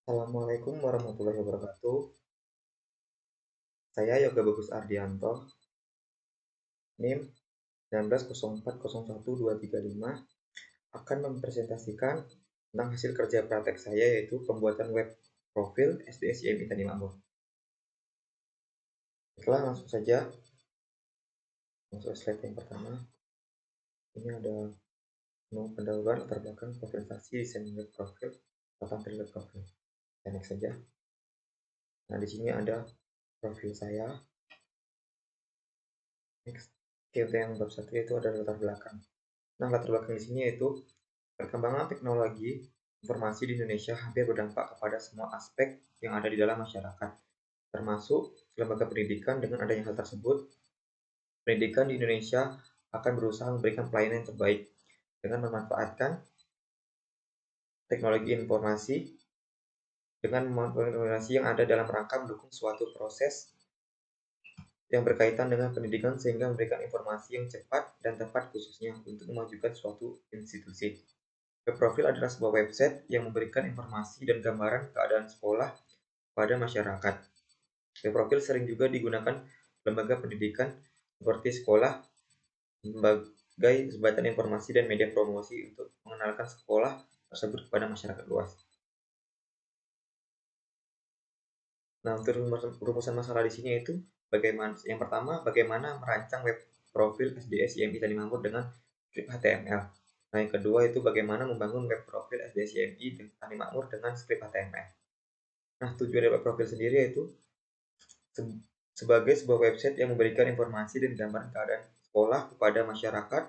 Assalamualaikum warahmatullahi wabarakatuh. Saya Yoga Bagus Ardianto, NIM 190401235, akan mempresentasikan tentang hasil kerja praktek saya, yaitu pembuatan web profil SDSIMI Tani Makmur. Baiklah, langsung saja masuk slide yang pertama. Ini ada menu pendahuluan, latar belakang, presentasi, desain web profil, tampilan web profil. Dan next saja. Nah, di sini ada profil saya. Next. Oke, untuk yang bab satu itu ada latar belakang. Nah, latar belakang di sini yaitu perkembangan teknologi informasi di Indonesia hampir berdampak kepada semua aspek yang ada di dalam masyarakat, termasuk lembaga pendidikan. Dengan adanya hal tersebut, pendidikan di Indonesia akan berusaha memberikan pelayanan yang terbaik dengan memanfaatkan teknologi informasi dengan informasi yang ada dalam rangka mendukung suatu proses yang berkaitan dengan pendidikan sehingga memberikan informasi yang cepat dan tepat khususnya untuk memajukan suatu institusi. Web profil adalah sebuah website yang memberikan informasi dan gambaran keadaan sekolah pada masyarakat. Web profil sering juga digunakan lembaga pendidikan seperti sekolah sebagai jembatan informasi dan media promosi untuk mengenalkan sekolah tersebut kepada masyarakat luas. Nah, untuk rumusan masalah di sini yaitu yang pertama, bagaimana merancang web profil SDSIMI Tani Makmur dengan script HTML. Nah, yang kedua itu bagaimana membangun web profil SDSIMI Tani Makmur dengan script HTML. Nah, tujuan dari web profil sendiri yaitu sebagai sebuah website yang memberikan informasi dan gambaran keadaan sekolah kepada masyarakat.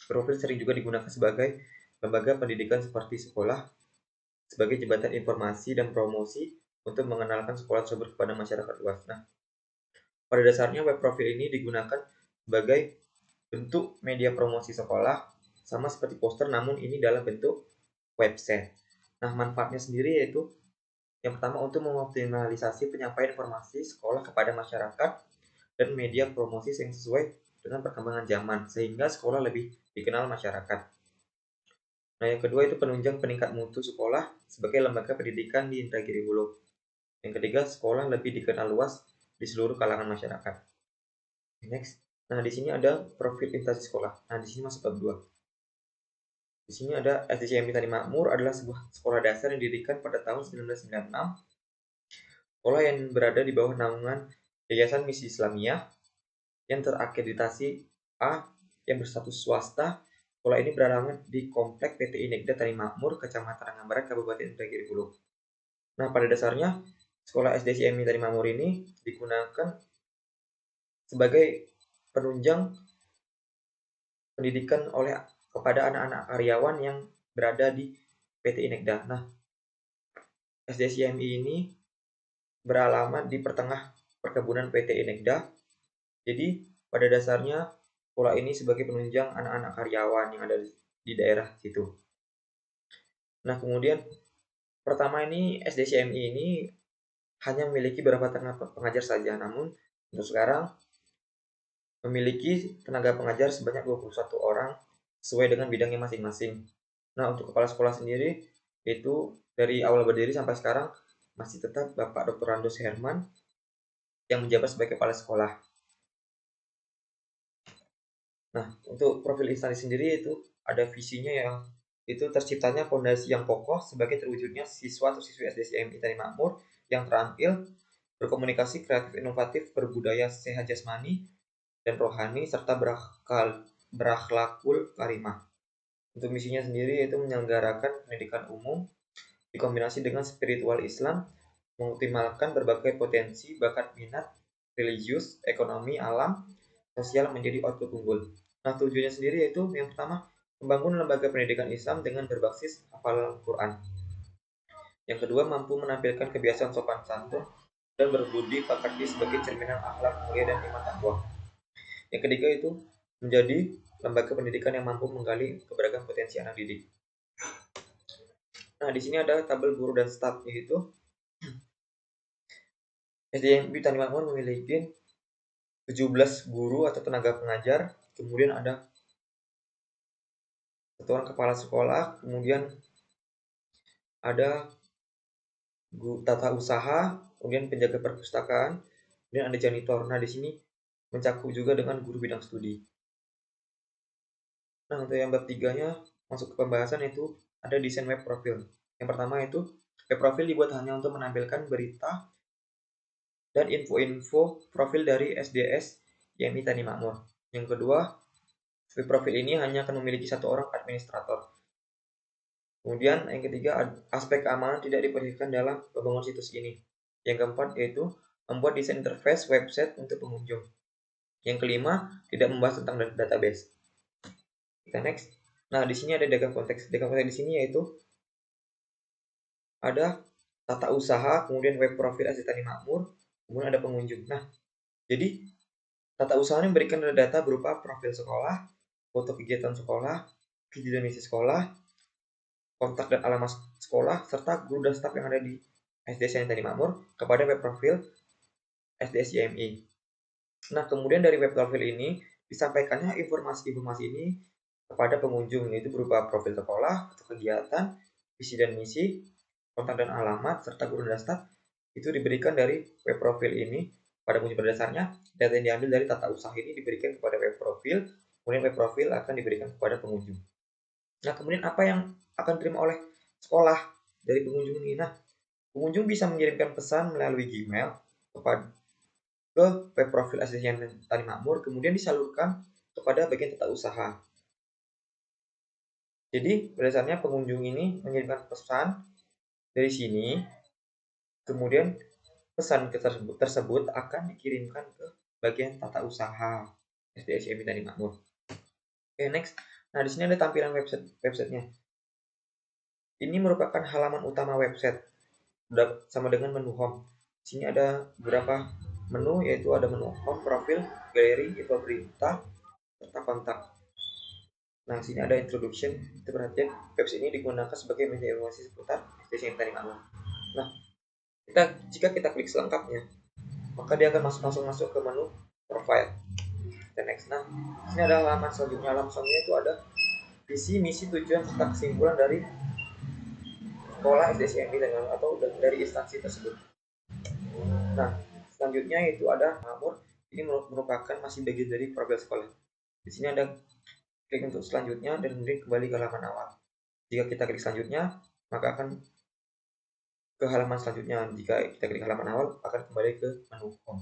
Profil sering juga digunakan sebagai lembaga pendidikan seperti sekolah, sebagai jembatan informasi dan promosi untuk mengenalkan sekolah tersebut kepada masyarakat luas. Nah, pada dasarnya web profil ini digunakan sebagai bentuk media promosi sekolah, sama seperti poster, namun ini dalam bentuk website. Nah, manfaatnya sendiri yaitu yang pertama, untuk mengoptimalisasi penyampaian informasi sekolah kepada masyarakat dan media promosi yang sesuai dengan perkembangan zaman, sehingga sekolah lebih dikenal masyarakat. Nah, yang kedua itu penunjang peningkat mutu sekolah sebagai lembaga pendidikan di Indragiri Hulu. Yang ketiga, sekolah lebih dikenal luas di seluruh kalangan masyarakat. Next. Nah, di sini ada profil instansi sekolah. Nah, di sini masuk bab 2. Di sini ada SDCMI Tani Makmur adalah sebuah sekolah dasar yang didirikan pada tahun 1996. Sekolah yang berada di bawah naungan Yayasan Misi Islamiyah yang terakreditasi A yang berstatus swasta. Sekolah ini beralamat di Komplek PT Inekda Tani Makmur, Kecamatan Angambarat, Kabupaten Indragiri Hulu. Nah, pada dasarnya sekolah SDCMI Tani Makmur ini digunakan sebagai penunjang pendidikan kepada anak-anak karyawan yang berada di PT Inekda. Nah, SDCMI ini beralamat di pertengah perkebunan PT Inekda. Jadi, pada dasarnya sekolah ini sebagai penunjang anak-anak karyawan yang ada di daerah situ. Nah, kemudian pertama ini SDCMI ini hanya memiliki beberapa tenaga pengajar saja, namun untuk sekarang memiliki tenaga pengajar sebanyak 21 orang sesuai dengan bidangnya masing-masing. Nah, untuk kepala sekolah sendiri itu dari awal berdiri sampai sekarang masih tetap Bapak Dr. Randos Herman yang menjabat sebagai kepala sekolah. Nah, untuk profil instansi sendiri itu ada visinya yang itu terciptanya fondasi yang kokoh sebagai terwujudnya siswa atau siswi SDCMI Tani Makmur yang terampil, berkomunikasi kreatif, inovatif, berbudaya sehat jasmani dan rohani, serta berakhlakul karimah. Untuk misinya sendiri yaitu menyelenggarakan pendidikan umum dikombinasi dengan spiritual Islam, mengoptimalkan berbagai potensi, bakat, minat, religius, ekonomi, alam, sosial menjadi output unggul. Nah, tujuannya sendiri yaitu yang pertama, membangun lembaga pendidikan Islam dengan berbasis hafalan Quran. Yang kedua, mampu menampilkan kebiasaan sopan santun dan berbudi pekerti sebagai cerminan akhlak mulia dan iman takwa. Yang ketiga itu menjadi lembaga pendidikan yang mampu menggali keberagaman potensi anak didik. Nah, di sini ada tabel guru dan staf, yaitu SDMI Tani Makmur memiliki 17 guru atau tenaga pengajar, kemudian ada satuan kepala sekolah, kemudian ada tata usaha, kemudian penjaga perpustakaan, kemudian ada janitor. Nah, di sini mencakup juga dengan guru bidang studi. Nah, untuk yang bab 3-nya masuk ke pembahasan yaitu ada desain web profil. Yang pertama itu web profil dibuat hanya untuk menampilkan berita dan info-info profil dari SDS YMI Tani Makmur. Yang kedua, web profil ini hanya akan memiliki satu orang administrator. Kemudian yang ketiga, aspek keamanan tidak diperhatikan dalam pembangunan situs ini. Yang keempat yaitu membuat desain interface website untuk pengunjung. Yang kelima, tidak membahas tentang database. Kita next. Nah, di sini ada diagram konteks. Diagram konteks di sini yaitu ada tata usaha, kemudian web profil asli Tani Makmur, kemudian ada pengunjung. Nah, jadi tata usaha ini memberikan data berupa profil sekolah, foto kegiatan sekolah, visi dan misi sekolah, kontak dan alamat sekolah, serta guru dan staf yang ada di SDSN Tani Makmur kepada web profil SDSYMI. Nah, kemudian dari web profil ini disampaikannya informasi-informasi ini kepada pengunjung, yaitu berupa profil sekolah, foto kegiatan, visi dan misi, kontak dan alamat, serta guru dan staf. Itu diberikan dari web profil ini pada pengunjung. Pada dasarnya, data yang diambil dari tata usaha ini diberikan kepada web profil, kemudian web profil akan diberikan kepada pengunjung. Nah, kemudian apa yang akan diterima oleh sekolah dari pengunjung ini? Nah, pengunjung bisa mengirimkan pesan melalui Gmail ke web profil SDSN Tani Makmur, kemudian disalurkan kepada bagian tata usaha. Jadi, berdasarnya pengunjung ini mengirimkan pesan dari sini, kemudian pesan tersebut akan dikirimkan ke bagian tata usaha SDSYMI Tani Makmur. Oke, next. Nah, di sini ada tampilan websitenya. Ini merupakan halaman utama website sama dengan menu home. Di sini ada beberapa menu, yaitu ada menu home, profil, galeri, info berita, serta kontak. Nah, sini ada introduction. Itu perhatian, website ini digunakan sebagai media informasi seputar SDSYMI Tani Makmur. Nah, jika kita klik selengkapnya, maka dia akan langsung masuk ke menu profile. Kita next. Nah, ini ada halaman selanjutnya. Halaman selanjutnya itu ada visi, misi, tujuan, serta kesimpulan dari sekolah SDSYMI atau dari instansi tersebut. Nah, selanjutnya itu ada Makmur. Ini merupakan masih bagian dari profil sekolah. Di sini ada klik untuk selanjutnya dan kemudian kembali ke halaman awal. Jika kita klik selanjutnya, maka akan ke halaman selanjutnya. Jika kita klik halaman awal, akan kembali ke menu home.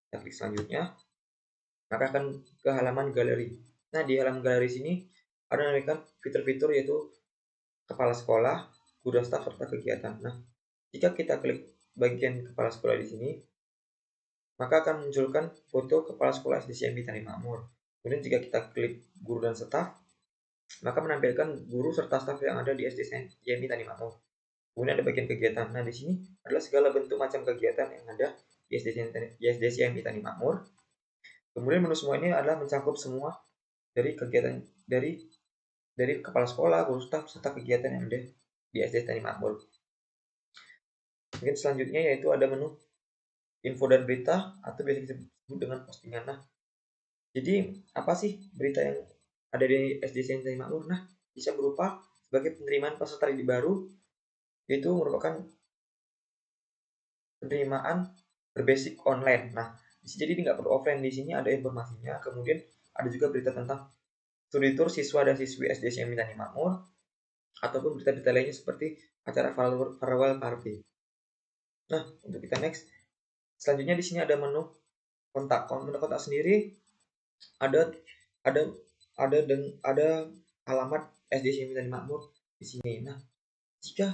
Kita klik selanjutnya, maka akan ke halaman galeri. Nah, di halaman galeri sini ada menambahkan fitur-fitur yaitu kepala sekolah, guru dan staf, serta kegiatan. Nah, jika kita klik bagian kepala sekolah di sini, maka akan munculkan foto kepala sekolah SDSYMI Tani Makmur. Kemudian jika kita klik guru dan staf, maka menampilkan guru serta staf yang ada di SDSYMI Tani Makmur. Kemudian ada bagian kegiatan. Nah, di sini adalah segala bentuk macam kegiatan yang ada di SDSYMI Tani Makmur. Kemudian menu semua ini adalah mencakup semua dari kegiatan dari kepala sekolah, guru staf, serta kegiatan yang ada di SD Tani Makmur. Mungkin selanjutnya yaitu ada menu info dan berita atau biasa disebut dengan postingan. Nah, jadi apa sih berita yang ada di SD Tani Makmur? Nah, bisa berupa sebagai penerimaan peserta didik baru, yaitu merupakan penerimaan berbasis online. Nah, jadi nggak perlu offline, di sini ada informasinya. Kemudian ada juga berita tentang studi tour siswa dan siswi SDSYMI Tani Makmur, ataupun berita-berita lainnya seperti acara farewell party. Nah, untuk kita next. Selanjutnya di sini ada menu kontak. Menu kontak sendiri ada alamat SDSYMI Tani Makmur di sini. Nah, jika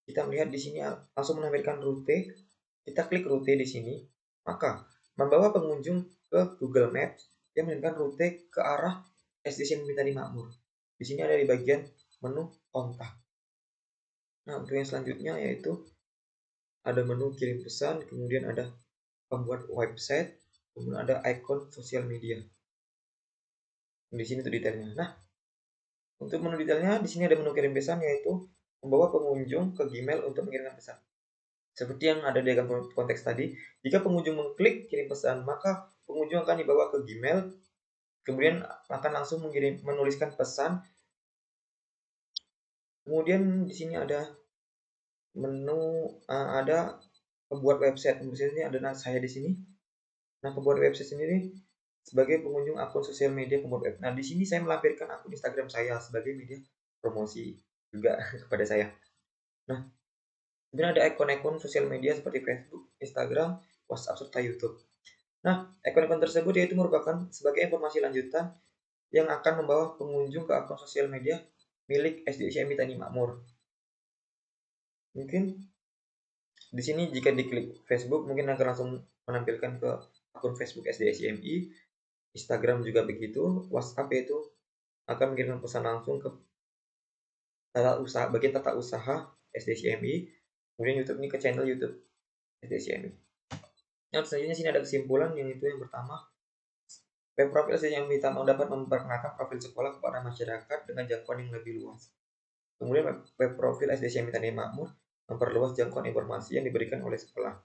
kita melihat di sini langsung menampilkan rute, kita klik rute di sini, maka membawa pengunjung ke Google Maps yang menunjukkan rute ke arah SDSYMI Tani Makmur. Di sini ada di bagian menu kontak. Nah, untuk yang selanjutnya yaitu ada menu kirim pesan, kemudian ada pembuat website, kemudian ada ikon sosial media. Di sini tuh detailnya. Nah, untuk menu detailnya di sini ada menu kirim pesan, yaitu membawa pengunjung ke Gmail untuk mengirimkan pesan. Seperti yang ada di diagram konteks tadi, jika pengunjung mengklik kirim pesan, maka pengunjung akan dibawa ke Gmail, kemudian akan langsung menuliskan pesan. Kemudian di sini ada menu ada pembuat website. Pembuat ini adalah saya di sini. Nah, pembuat website sendiri sebagai pengunjung akun sosial media pembuat web. Nah, di sini saya melampirkan akun Instagram saya sebagai media promosi juga kepada saya. Nah, kemudian ada akun-akun sosial media seperti Facebook, Instagram, WhatsApp, serta YouTube. Nah, akun-akun tersebut yaitu merupakan sebagai informasi lanjutan yang akan membawa pengunjung ke akun sosial media milik SDCMI Tani Makmur. Mungkin di sini jika diklik Facebook mungkin akan langsung menampilkan ke akun Facebook SDCMI, Instagram juga begitu, WhatsApp yaitu akan mengirimkan pesan langsung ke bagian tata usaha SDCMI, kemudian YouTube ini ke channel YouTube SDCMI. Yang selanjutnya sini ada kesimpulan, yang itu yang pertama, web profil SDCMI dapat memperkenalkan profil sekolah kepada masyarakat dengan jangkauan yang lebih luas. Kemudian web profil SDCMI Tani Makmur memperluas jangkauan informasi yang diberikan oleh sekolah.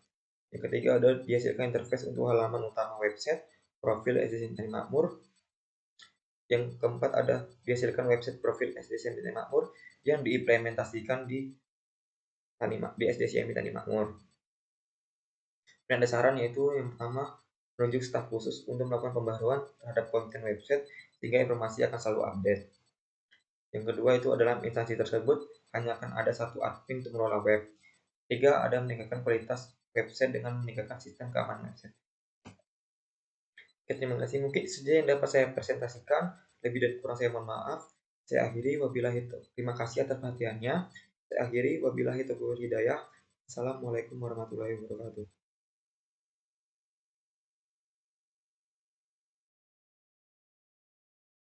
Yang ketiga ada dihasilkan interface untuk halaman utama website profil SDCMI Tani Makmur. Yang keempat ada dihasilkan website profil SDCMI Tani Makmur yang diimplementasikan di SDCMI Tani Makmur. Dan ada saran yaitu yang pertama, menunjuk staf khusus untuk melakukan pembaharuan terhadap konten website sehingga informasi akan selalu update. Yang kedua itu adalah instansi tersebut hanya akan ada satu admin untuk mengelola web. Tiga, ada meningkatkan kualitas website dengan meningkatkan sistem keamanan website. Oke, terima kasih. Mungkin saja yang dapat saya presentasikan. Lebih dan kurang saya mohon maaf. Saya akhiri wabillahi terima kasih atas perhatiannya. Saya akhiri wabillahi taufiq wal hidayah. Assalamualaikum warahmatullahi wabarakatuh.